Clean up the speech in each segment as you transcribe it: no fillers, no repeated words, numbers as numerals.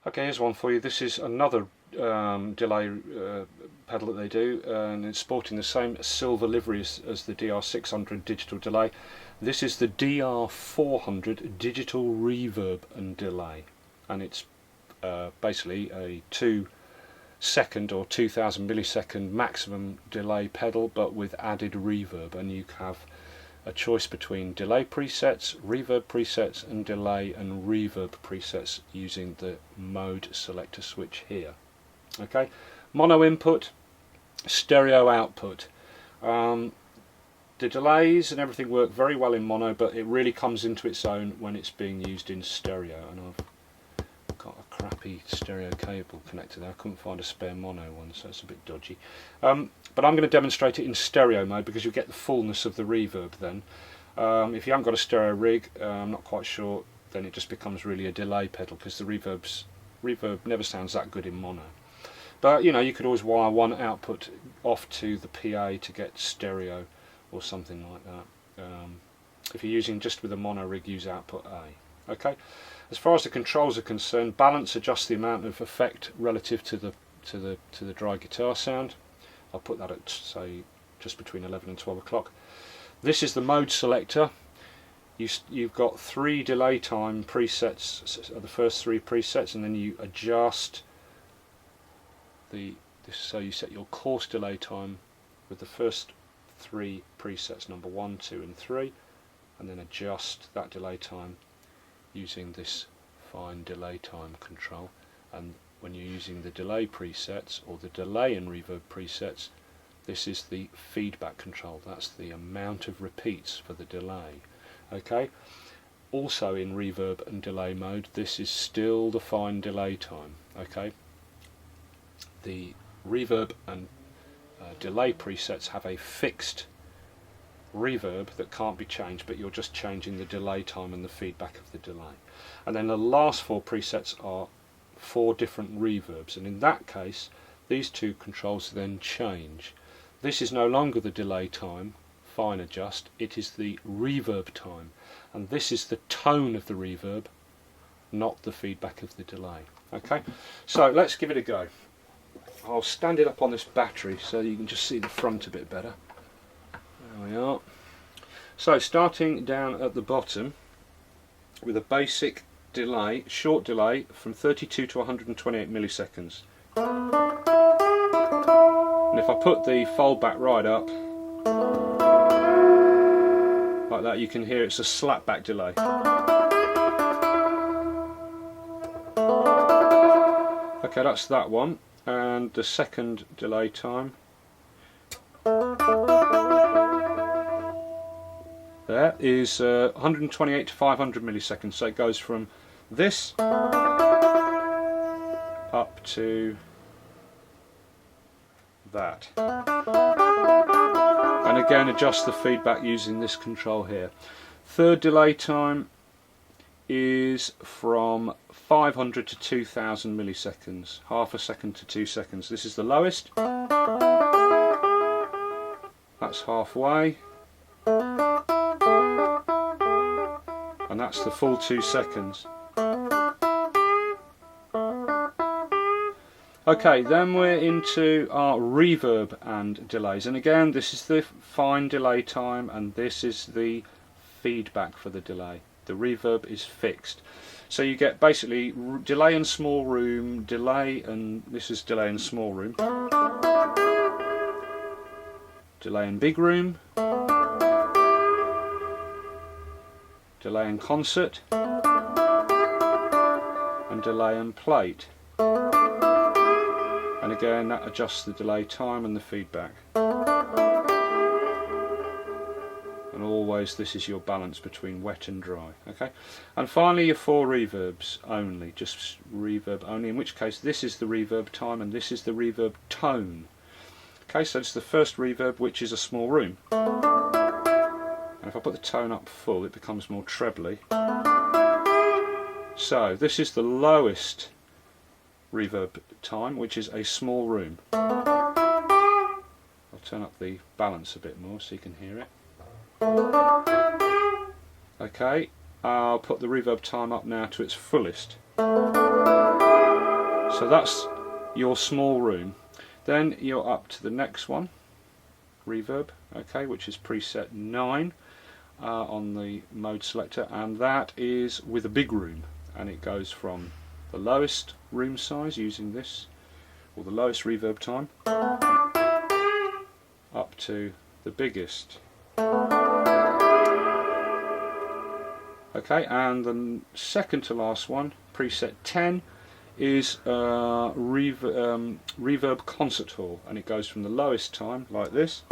Okay, here's one for you. This is another delay pedal that they do, and it's sporting the same silver livery as the DR600 Digital Delay. This is the DR400 Digital Reverb and Delay, and it's basically a 2-second or 2000 millisecond maximum delay pedal, but with added reverb, and you have a choice between delay presets, reverb presets, and delay and reverb presets using the mode selector switch here. Okay, mono input, stereo output. The delays and everything work very well in mono, but it really comes into its own when it's being used in stereo. And I've got a crappy stereo cable connected there. I couldn't find a spare mono one, so it's a bit dodgy. But I'm going to demonstrate it in stereo mode because you get the fullness of the reverb then. If you haven't got a stereo rig, I'm not quite sure, then it just becomes really a delay pedal because the reverb never sounds that good in mono. But you know, you could always wire one output off to the PA to get stereo or something like that. If you're using just with a mono rig, use output A. Okay. As far as the controls are concerned, balance adjusts the amount of effect relative to the dry guitar sound. I'll put that at, say, just between 11 and 12 o'clock. This is the mode selector. You've got 3 delay time presets, the first 3 presets, and then you adjust so you set your coarse delay time with the first 3 presets, number 1, 2 and 3, and then adjust that delay time using this fine delay time control. And when you're using the delay presets or the delay and reverb presets, this is the feedback control. That's the amount of repeats for the delay. Okay. Also in reverb and delay mode, this is still the fine delay time. Okay. The reverb and delay presets have a fixed reverb that can't be changed, but you're just changing the delay time and the feedback of the delay. And then the last 4 presets are 4 different reverbs, and in that case these 2 controls then change. This is no longer the delay time, fine adjust, it is the reverb time, and this is the tone of the reverb, not the feedback of the delay. Okay, so let's give it a go. I'll stand it up on this battery so you can just see the front a bit better. There we are. So starting down at the bottom with a basic delay, short delay from 32 to 128 milliseconds. And if I put the fold back right up like that, you can hear it's a slapback delay. Okay, that's that one. And the second delay time there is 128 to 500 milliseconds, so it goes from this up to that, and again adjust the feedback using this control here. Third delay time is from 500 to 2000 milliseconds, half a second to 2 seconds. This is the lowest, that's halfway, and that's the full 2 seconds. Okay, then we're into our reverb and delays, and again this is the fine delay time and this is the feedback for the delay. The reverb is fixed, so you get basically delay in small room, delay, and this is delay in small room, delay in big room, delay in concert, and delay in plate. And again that adjusts the delay time and the feedback. And always this is your balance between wet and dry. Okay, and finally your 4 reverbs only, just reverb only, in which case this is the reverb time and this is the reverb tone. Okay, so it's the first reverb, which is a small room, and if I put the tone up full it becomes more trebly. So this is the lowest reverb time, which is a small room. I'll turn up the balance a bit more so you can hear it. Okay, I'll put the reverb time up now to its fullest. So that's your small room. Then you're up to the next one, reverb, okay, which is preset 9 on the mode selector, and that is with a big room, and it goes from the lowest room size using this, or the lowest reverb time, up to the biggest. Okay, and the second to last one, preset 10, is reverb concert hall, and it goes from the lowest time, like this,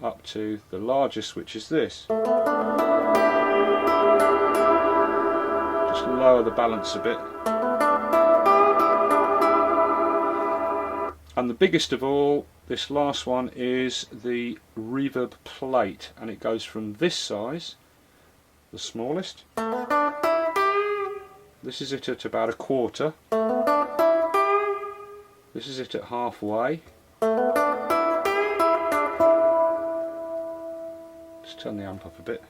up to the largest, which is this. Just lower the balance a bit. And the biggest of all, this last one, is the reverb plate, and it goes from this size, the smallest. This is it at about a quarter. This is it at halfway. Just turn the amp up a bit.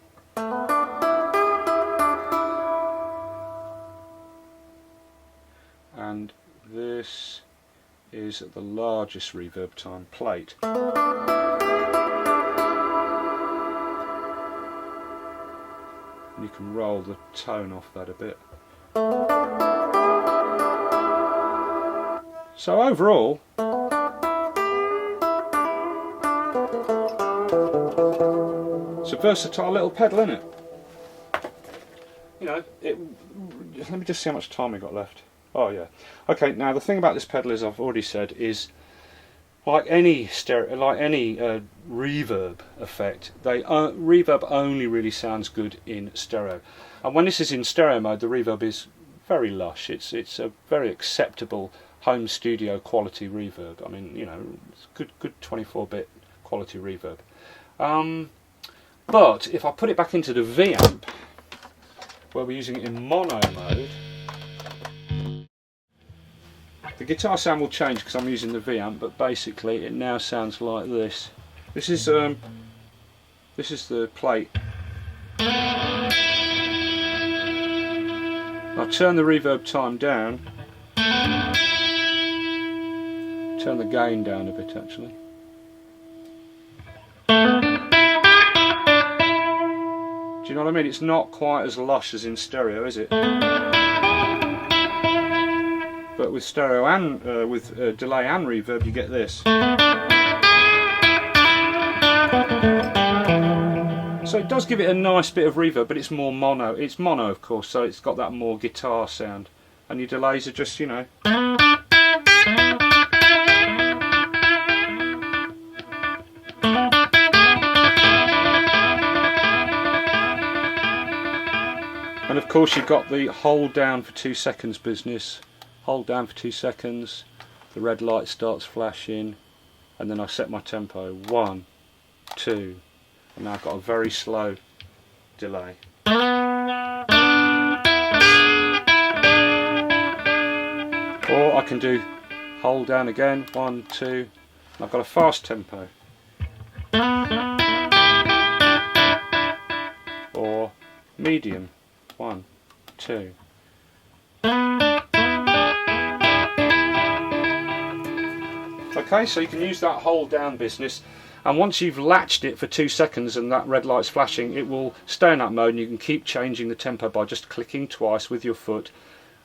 And this is at the largest reverb time plate. And you can roll the tone off that a bit. So overall, it's a versatile little pedal, isn't it? You know, let me just see how much time we got left. Oh yeah. Okay, now the thing about this pedal, as I've already said, is like any reverb effect, reverb only really sounds good in stereo. And when this is in stereo mode, the reverb is very lush. It's a very acceptable home studio quality reverb. I mean, you know, it's good 24-bit quality reverb. But if I put it back into the V amp, where we're using it in mono mode, the guitar sound will change because I'm using the V amp, but basically it now sounds like this. This is the plate. I'll turn the reverb time down, turn the gain down a bit actually. Do you know what I mean? It's not quite as lush as in stereo, is it? But with stereo and with delay and reverb, you get this. So it does give it a nice bit of reverb, but it's more mono. It's mono, of course, so it's got that more guitar sound. And your delays are just, you know. And of course you've got the hold down for 2 seconds business. Hold down for 2 seconds, the red light starts flashing, and then I set my tempo. 1, 2, and now I've got a very slow delay. Or I can do hold down again, 1, 2, and I've got a fast tempo. Or medium, 1, 2. Okay, so you can use that hold down business, and once you've latched it for 2 seconds and that red light's flashing, it will stay in that mode, and you can keep changing the tempo by just clicking twice with your foot.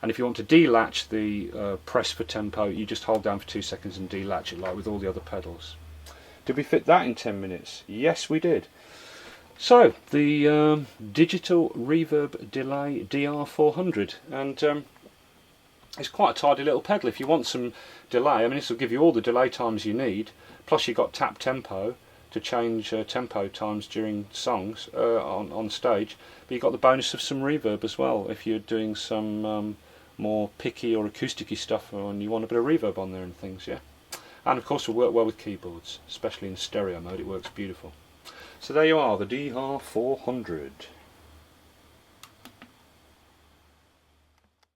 And if you want to delatch the press for tempo, you just hold down for 2 seconds and delatch it, like with all the other pedals. Did we fit that in 10 minutes? Yes, we did. So the Digital Reverb Delay DR400, and it's quite a tidy little pedal. If you want some delay, I mean, this will give you all the delay times you need, plus you've got tap tempo to change tempo times during songs on stage, but you've got the bonus of some reverb as well if you're doing some more picky or acousticy stuff and you want a bit of reverb on there and things, yeah. And of course it will work well with keyboards, especially in stereo mode. It works beautiful. So there you are, the DR400.